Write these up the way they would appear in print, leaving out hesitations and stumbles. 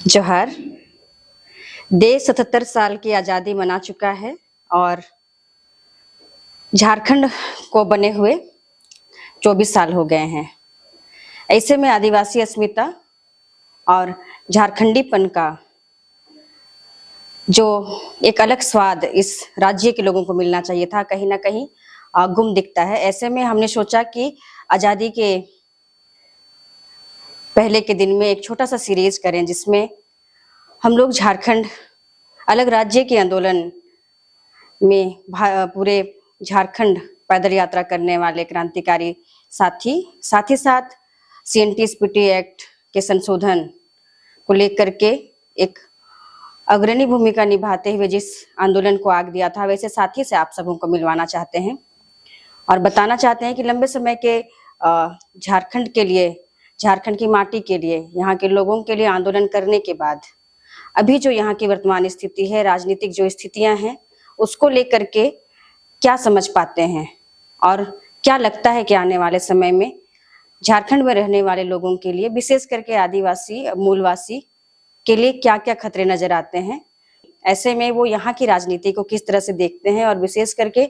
जोहार। देश 77 साल की आज़ादी मना चुका है और झारखंड को बने हुए 24 साल हो गए हैं। ऐसे में आदिवासी अस्मिता और झारखंडीपन का जो एक अलग स्वाद इस राज्य के लोगों को मिलना चाहिए था, कहीं ना कहीं गुम दिखता है। ऐसे में हमने सोचा कि आज़ादी के पहले के दिन में एक छोटा सा सीरीज करें जिसमें हम लोग झारखंड अलग राज्य के आंदोलन में पूरे झारखंड पैदल यात्रा करने वाले क्रांतिकारी साथ ही साथ CNT-SPD एक्ट के संशोधन को लेकर के एक अग्रणी भूमिका निभाते हुए जिस आंदोलन को आग दिया था, वैसे साथी से आप सबों को मिलवाना चाहते हैं और बताना चाहते हैं कि लंबे समय के झारखंड के लिए, झारखंड की माटी के लिए, यहाँ के लोगों के लिए आंदोलन करने के बाद अभी जो यहाँ की वर्तमान स्थिति है, राजनीतिक जो स्थितियां हैं, उसको लेकर के क्या समझ पाते हैं और क्या लगता है कि आने वाले समय में झारखंड में रहने वाले लोगों के लिए, विशेष करके आदिवासी मूलवासी के लिए क्या क्या खतरे नजर आते हैं। ऐसे में वो यहाँ की राजनीति को किस तरह से देखते हैं और विशेष करके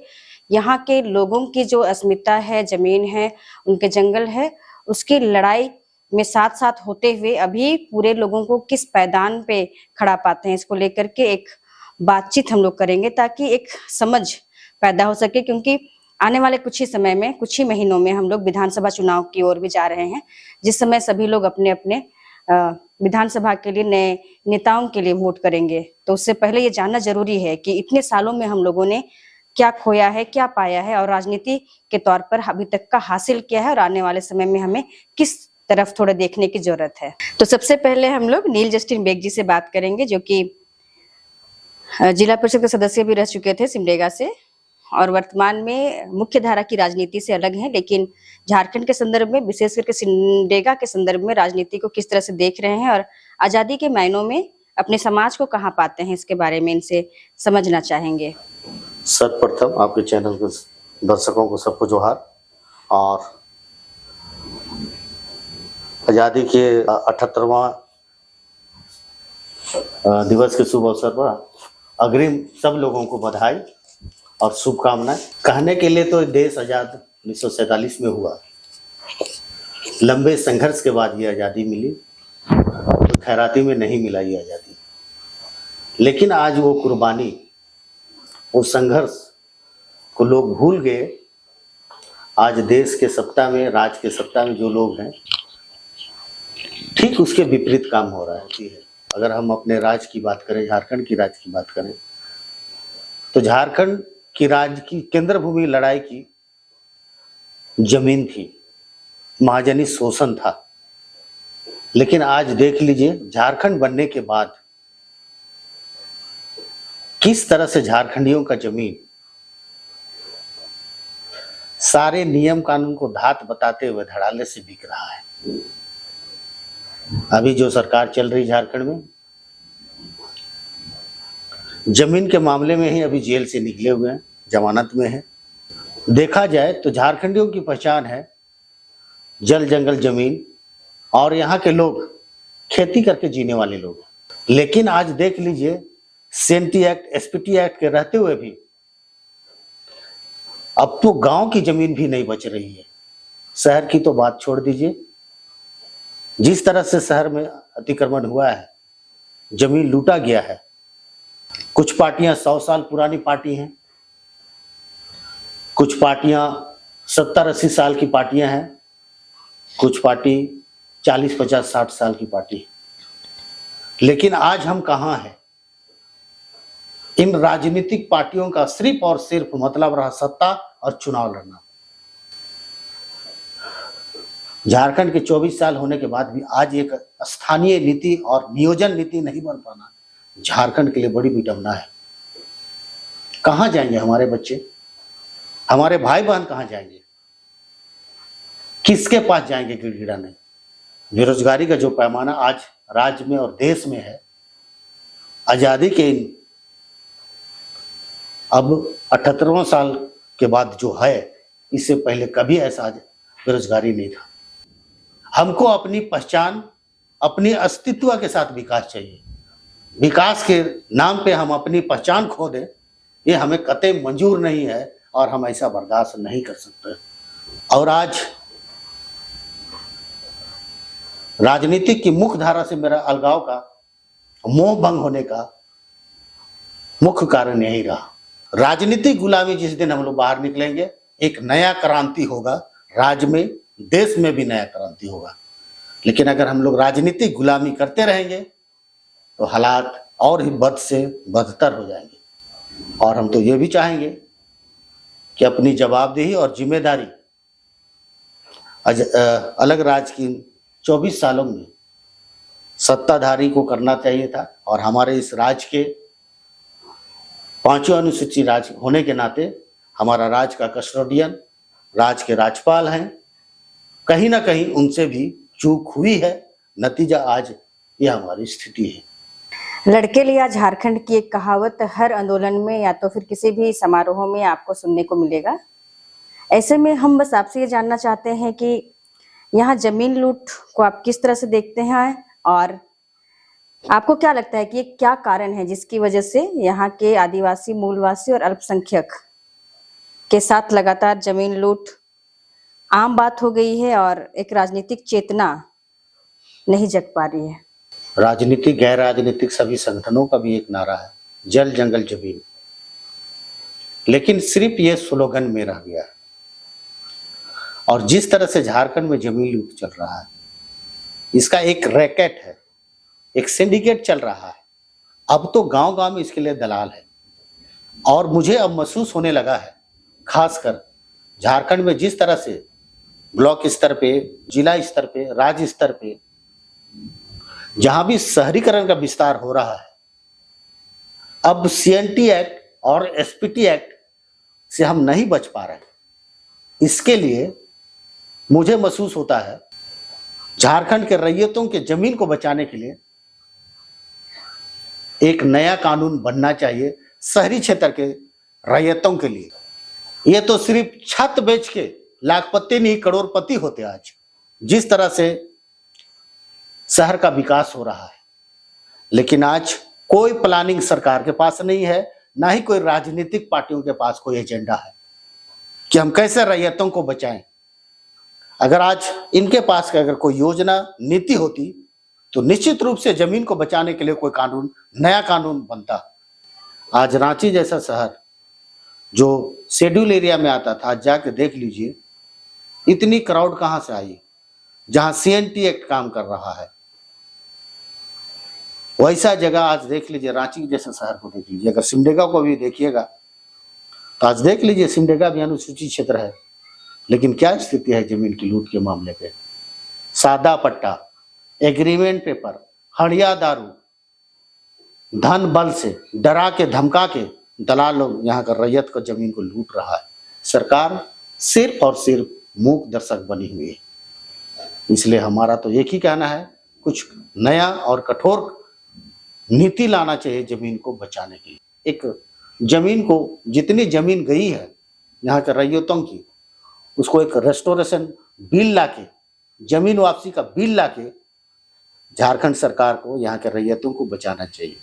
यहाँ के लोगों की जो अस्मिता है, जमीन है, उनके जंगल है, उसकी लड़ाई में साथ साथ होते हुए अभी पूरे लोगों को किस पायदान पे खड़ा पाते हैं, इसको लेकर के एक बातचीत हम लोग करेंगे ताकि एक समझ पैदा हो सके। क्योंकि आने वाले कुछ ही समय में, कुछ ही महीनों में हम लोग विधानसभा चुनाव की ओर भी जा रहे हैं, जिस समय सभी लोग अपने अपने विधानसभा के लिए नए नेताओं के लिए वोट करेंगे। तो उससे पहले ये जानना जरूरी है कि इतने सालों में हम लोगों ने क्या खोया है, क्या पाया है और राजनीति के तौर पर अभी तक का हासिल किया है और आने वाले समय में हमें किस तरफ थोड़ा देखने की जरूरत है। तो सबसे पहले हम लोग नील जस्टिन बेग जी से बात करेंगे, जो कि जिला परिषद के सदस्य भी रह चुके थे सिमडेगा से और वर्तमान में मुख्य धारा की राजनीति से अलग हैं, लेकिन झारखंड के संदर्भ में, विशेष करके सिमडेगा के संदर्भ में राजनीति को किस तरह से देख रहे हैं और आजादी के मायनों में अपने समाज को कहाँ पाते हैं, इसके बारे में इनसे समझना चाहेंगे। सर्वप्रथम आपके चैनल के दर्शकों को सबको जोहार और आज़ादी के 78वां दिवस के शुभ अवसर पर अग्रिम सब लोगों को बधाई और शुभकामनाएं। कहने के लिए तो देश आज़ाद 1947 में हुआ, लंबे संघर्ष के बाद ये आज़ादी मिली, तो खैराती में नहीं मिला ये आज़ादी। लेकिन आज वो कुर्बानी, वो संघर्ष को लोग भूल गए। आज देश के सत्ता में, राज के सत्ता में जो लोग हैं, ठीक उसके विपरीत काम हो रहा है। अगर हम अपने राज्य की बात करें, झारखंड की राज्य की बात करें, तो झारखंड की राज्य की केंद्र भूमि लड़ाई की जमीन थी, महाजनी शोषण था। लेकिन आज देख लीजिए झारखंड बनने के बाद किस तरह से झारखंडियों का जमीन सारे नियम कानून को धात बताते हुए धड़ाले से बिक रहा है। अभी जो सरकार चल रही झारखंड में, जमीन के मामले में ही अभी जेल से निकले हुए हैं, जमानत में है। देखा जाए तो झारखंडियों की पहचान है जल जंगल जमीन, और यहाँ के लोग खेती करके जीने वाले लोग। लेकिन आज देख लीजिए CNT एक्ट, SPD एक्ट के रहते हुए भी अब तो गांव की जमीन भी नहीं बच रही है। शहर की तो बात छोड़ दीजिए, जिस तरह से शहर में अतिक्रमण हुआ है, जमीन लूटा गया है। कुछ पार्टियां 100 साल पुरानी पार्टी हैं, कुछ पार्टियां 70-80 साल की पार्टियां हैं, कुछ पार्टी 40-50-60 साल की पार्टी है। लेकिन आज हम कहां हैं? इन राजनीतिक पार्टियों का सिर्फ और सिर्फ मतलब रहा सत्ता और चुनाव लड़ना। झारखंड के 24 साल होने के बाद भी आज एक स्थानीय नीति और नियोजन नीति नहीं बन पाना झारखंड के लिए बड़ी विडंबना है। कहां जाएंगे हमारे बच्चे, हमारे भाई बहन कहां जाएंगे, किसके पास जाएंगे गिड़गिड़ाने? बेरोजगारी का जो पैमाना आज राज्य में और देश में है, आजादी के अब 78वां साल के बाद जो है, इससे पहले कभी ऐसा बेरोजगारी नहीं था। हमको अपनी पहचान अपनी अस्तित्व के साथ विकास चाहिए। विकास के नाम पे हम अपनी पहचान खो दें, ये हमें कतई मंजूर नहीं है और हम ऐसा बर्दाश्त नहीं कर सकते। और आज राजनीतिक की मुख्य धारा से मेरा अलगाव का, मोह भंग होने का मुख्य कारण यही रहा। राजनीतिक गुलामी जिस दिन हम लोग बाहर निकलेंगे, एक नया क्रांति होगा, राज्य में, देश में भी नया क्रांति होगा। लेकिन अगर हम लोग राजनीतिक गुलामी करते रहेंगे तो हालात और ही बद से बदतर हो जाएंगे। और हम तो ये भी चाहेंगे कि अपनी जवाबदेही और जिम्मेदारी अलग राज्य की 24 सालों में सत्ताधारी को करना चाहिए था। और हमारे इस राज्य के 5वें अनुसूचित राज्य होने के नाते हमारा राज्य का कस्टोडियन, राज्य के राज्यपाल हैं, कहीं ना कहीं उनसे भी चूक हुई है। नतीजा आज यह हमारी स्थिति है। लड़के लिया झारखंड की एक कहावत हर आंदोलन में या तो फिर किसी भी समारोह में आपको सुनने को मिलेगा। ऐसे में हम बस आपसे ये जानना चाहते हैं कि यहाँ जमीन लूट को आप किस तरह से देखते हैं और आपको क्या लगता है कि ये क्या कारण है जिसकी वजह से यहाँ के आदिवासी, मूलवासी और अल्पसंख्यक के साथ लगातार जमीन लूट आम बात हो गई है और एक राजनीतिक चेतना नहीं जग पा रही है। राजनीतिक, गैर राजनीतिक सभी संगठनों का भी एक नारा है, जल जंगल जमीन। लेकिन सिर्फ ये स्लोगन में रह गया है। और जिस तरह से झारखंड में जमीन लूट चल रहा है, इसका एक रैकेट है, एक सिंडिकेट चल रहा है। अब तो गांव गांव में इसके लिए दलाल है। और मुझे अब महसूस होने लगा है, खासकर झारखंड में जिस तरह से ब्लॉक स्तर पे, जिला स्तर पे, राज्य स्तर पे जहां भी शहरीकरण का विस्तार हो रहा है, अब सीएनटी एक्ट और एसपीटी एक्ट से हम नहीं बच पा रहे। इसके लिए मुझे महसूस होता है झारखंड के रैयतों के जमीन को बचाने के लिए एक नया कानून बनना चाहिए शहरी क्षेत्र के रैयतों के लिए। ये तो सिर्फ छत बेच के लाखपति नहीं करोड़पति होते आज, जिस तरह से शहर का विकास हो रहा है। लेकिन आज कोई प्लानिंग सरकार के पास नहीं है, ना ही कोई राजनीतिक पार्टियों के पास कोई एजेंडा है कि हम कैसे रैयतों को बचाएं। अगर आज इनके पास अगर कोई योजना, नीति होती तो निश्चित रूप से जमीन को बचाने के लिए कोई कानून, नया कानून बनता। आज रांची जैसा शहर जो शेड्यूल एरिया में आता था, आज जाके देख लीजिए इतनी क्राउड कहां से आई, जहां सीएनटी एक्ट काम कर रहा है। वैसा जगह आज देख लीजिए, रांची जैसे शहर को देख लीजिए। अगर सिमडेगा को भी देखिएगा तो आज देख लीजिए, सिमडेगा भी अनुसूचित क्षेत्र है, लेकिन क्या स्थिति है जमीन की लूट के मामले पे। सादा पट्टा, एग्रीमेंट पेपर, हड़िया दारू, धन बल से डरा के धमका के दलाल लोग यहाँ का रैयत को, जमीन को लूट रहा है। सरकार सिर्फ और सिर्फ मूक दर्शक बनी हुई है। इसलिए हमारा तो एक ही कहना है, कुछ नया और कठोर नीति लाना चाहिए जमीन को बचाने की। एक जमीन को, जितनी जमीन गई है यहाँ के रैयतों की, उसको एक रेस्टोरेशन बिल लाके, जमीन वापसी का बिल लाके झारखंड सरकार को, यहाँ के रैयतों को बचाना चाहिए।